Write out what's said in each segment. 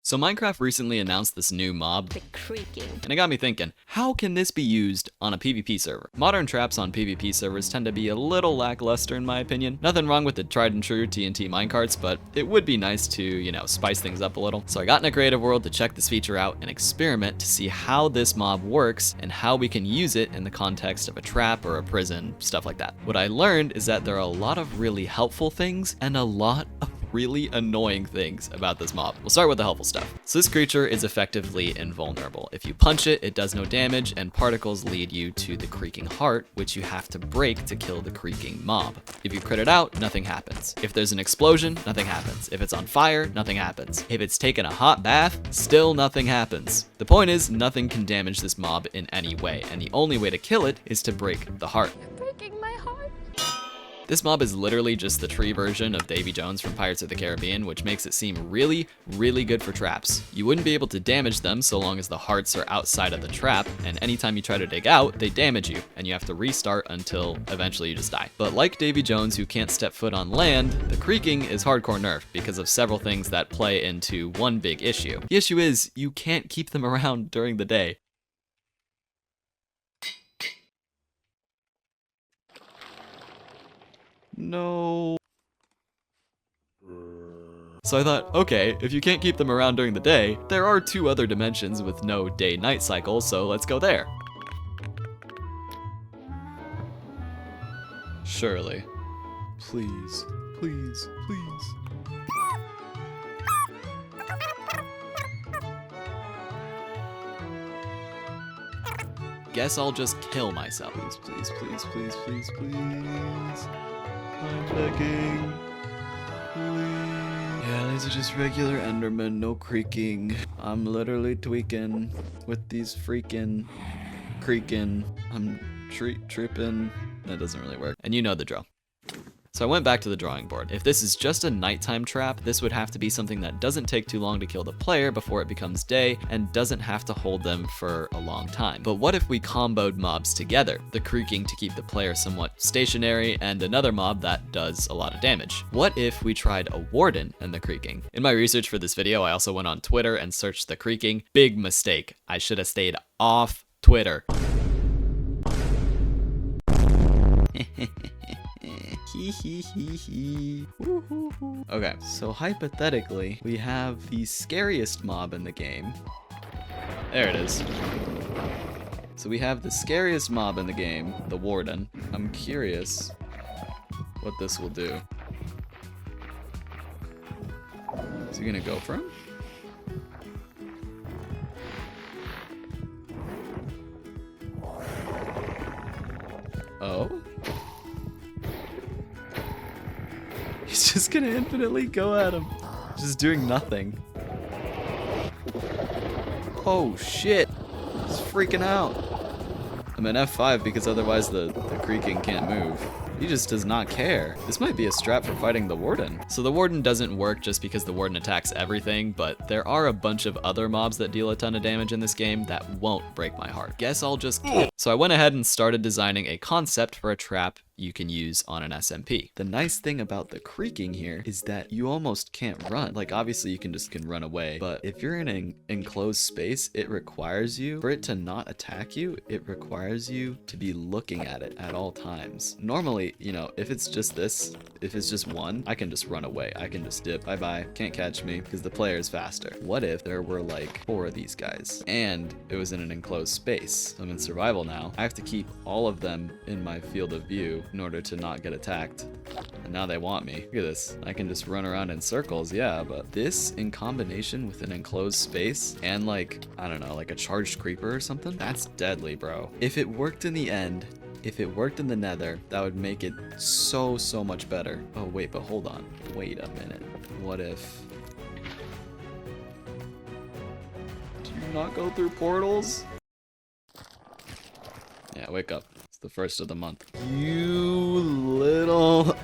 So Minecraft recently announced this new mob, The Creaking. and it got me thinking, how can this be used on a PvP server? Modern traps on PvP servers tend to be a little lackluster in my opinion. Nothing wrong with the tried and true TNT minecarts, but it would be nice to, spice things up a little. So I got in a creative world to check this feature out and experiment to see how this mob works and how we can use it in the context of a trap or a prison, stuff like that. What I learned is that there are a lot of really helpful things and a lot of really annoying things about this mob. We'll start with the helpful stuff. So this creature is effectively invulnerable. If you punch it, it does no damage, and particles lead you to the Creaking heart, which you have to break to kill the Creaking mob. If you crit it out, nothing happens. If there's an explosion, nothing happens. If it's on fire, nothing happens. If it's taken a hot bath, still nothing happens. The point is, nothing can damage this mob in any way, and the only way to kill it is to break the heart. You're breaking my heart. This mob is literally just the tree version of Davy Jones from Pirates of the Caribbean, which makes it seem really, really good for traps. You wouldn't be able to damage them so long as the hearts are outside of the trap, and anytime you try to dig out, they damage you, and you have to restart until eventually you just die. But like Davy Jones, who can't step foot on land, the Creaking is hardcore nerfed because of several things that play into one big issue. The issue is, you can't keep them around during the day. No. So I thought, okay, if you can't keep them around during the day, there are two other dimensions with no day-night cycle, so let's go there. Surely. Please, please, please. Guess I'll just kill myself. Please, please, please, please, please, please. I'm begging. Please. Yeah, these are just regular Endermen, no Creaking. I'm literally tweaking with these freaking Creaking. I'm tripping. That doesn't really work. And you know the drill. So I went back to the drawing board. If this is just a nighttime trap, this would have to be something that doesn't take too long to kill the player before it becomes day and doesn't have to hold them for a long time. But what if we comboed mobs together? The Creaking to keep the player somewhat stationary and another mob that does a lot of damage. What if we tried a Warden and the Creaking? In my research for this video, I also went on Twitter and searched the Creaking. Big mistake. I should have stayed off Twitter. Okay, so hypothetically, we have the scariest mob in the game. There it is. So we have the scariest mob in the game, the Warden. I'm curious what this will do. Is he gonna go for him? Oh? He's just gonna infinitely go at him. Just doing nothing. Oh shit. He's freaking out. I'm in F5 because otherwise the Creaking can't move. He just does not care. This might be a strat for fighting the Warden. So the Warden doesn't work just because the Warden attacks everything, but there are a bunch of other mobs that deal a ton of damage in this game that won't break my heart. Guess I'll just kill. So I went ahead and started designing a concept for a trap you can use on an SMP. The nice thing about the Creaking here is that you almost can't run. Like obviously you can run away, but if you're in an enclosed space, it requires you, for it to not attack you, it requires you to be looking at it at all times. Normally, if it's just this, if it's just one, I can just run away. I can just dip, bye-bye, can't catch me because the player is faster. What if there were like 4 of these guys and it was in an enclosed space? So I'm in survival now. I have to keep all of them in my field of view in order to not get attacked. And now they want me. Look at this. I can just run around in circles, yeah, but this in combination with an enclosed space and like, I don't know, like a charged creeper or something, that's deadly, bro. If it worked in the end, if it worked in the nether, that would make it so much better. Oh wait, but hold on. Wait a minute. What if... Do you not go through portals? Yeah, wake up. It's the first of the month. You little...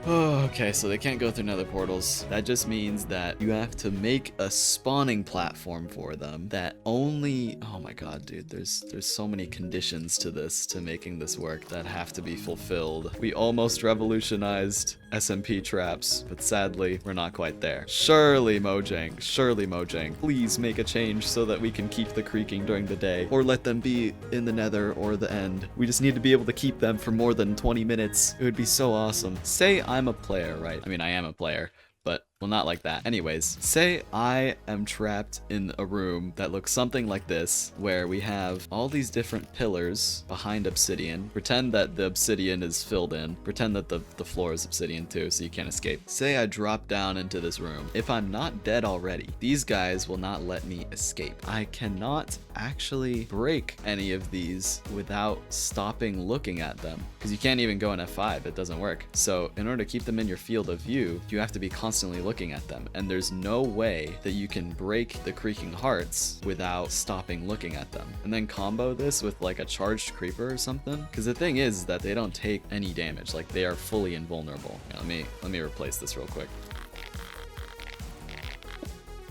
Oh, okay, so they can't go through nether portals. That just means that you have to make a spawning platform for them that only... Oh my god, dude, there's so many conditions to this, to making this work, that have to be fulfilled. We almost revolutionized SMP traps, but sadly, we're not quite there. Surely, Mojang, please make a change so that we can keep the creaking during the day, or let them be in the nether or the end. We just need to be able to keep them for more than 20 minutes. It would be so awesome. Say I'm a player, right? I mean, I am a player, but, well, not like that. Anyways, say I am trapped in a room that looks something like this, where we have all these different pillars behind obsidian. Pretend that the obsidian is filled in. Pretend that the floor is obsidian too, so you can't escape. Say I drop down into this room. If I'm not dead already, these guys will not let me escape. I cannot actually break any of these without stopping looking at them, because you can't even go in F5. It doesn't work. So in order to keep them in your field of view, you have to be constantly looking at them, and there's no way that you can break the creaking hearts without stopping looking at them. And then combo this with like a charged creeper or something, because the thing is that they don't take any damage. Like, they are fully invulnerable. Yeah, let me replace this real quick.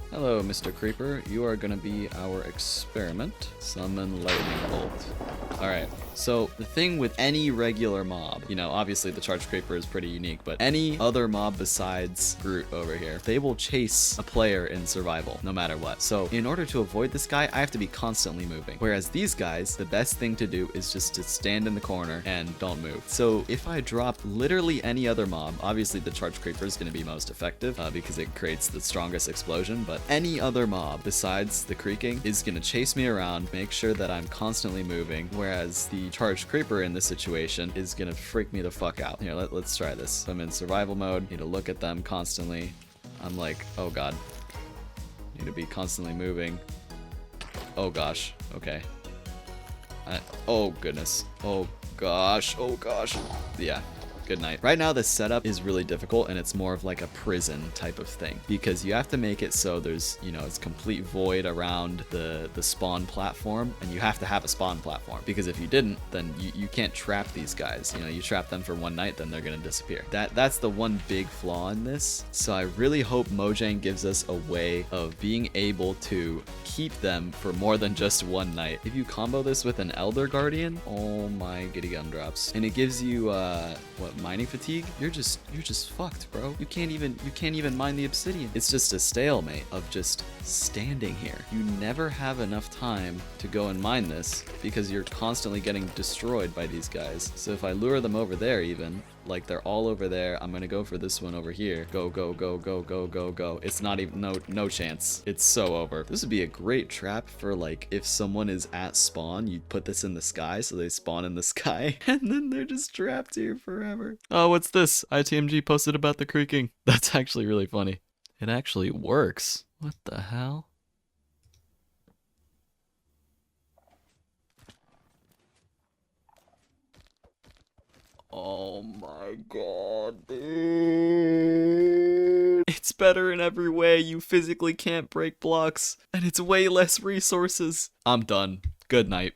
Hello, Mr. Creeper. You are gonna be our experiment. Summon lightning bolt. Alright, so the thing with any regular mob, you know, obviously the charged creeper is pretty unique, but any other mob besides Groot over here, they will chase a player in survival, no matter what. So in order to avoid this guy, I have to be constantly moving. Whereas these guys, the best thing to do is just to stand in the corner and don't move. So if I drop literally any other mob, obviously the charged creeper is gonna be most effective because it creates the strongest explosion, but any other mob besides the creaking is gonna chase me around, make sure that I'm constantly moving, whereas the charged creeper in this situation is gonna freak me the fuck out. Here, let's try this. So I'm in survival mode, need to look at them constantly. I'm like, oh god. Need to be constantly moving. Oh gosh, okay. Oh goodness. Oh gosh, oh gosh. Yeah. Good night. Right now, the setup is really difficult, and it's more of like a prison type of thing, because you have to make it so there's, you know, it's complete void around the spawn platform, and you have to have a spawn platform, because if you didn't, then you can't trap these guys. You know, you trap them for one night, then they're gonna disappear. That's the one big flaw in this. So I really hope Mojang gives us a way of being able to keep them for more than just one night. If you combo this with an Elder Guardian, oh my giddy gumdrops, and it gives you what, mining fatigue, you're just fucked, bro. You can't even mine the obsidian. It's just a stalemate of just standing here. You never have enough time to go and mine this, because you're constantly getting destroyed by these guys. So if I lure them over there, even like they're all over there, I'm gonna go for this one over here. Go, go, go, go, go, go, go. It's not even, no chance. It's so over. This would be a great trap for, like, if someone is at spawn, you put this in the sky, so they spawn in the sky, and then they're just trapped here forever. Oh, what's this? ITMG posted about the creaking. That's actually really funny. It actually works. What the hell? Oh my god, dude. It's better in every way. You physically can't break blocks, and it's way less resources. I'm done. Good night.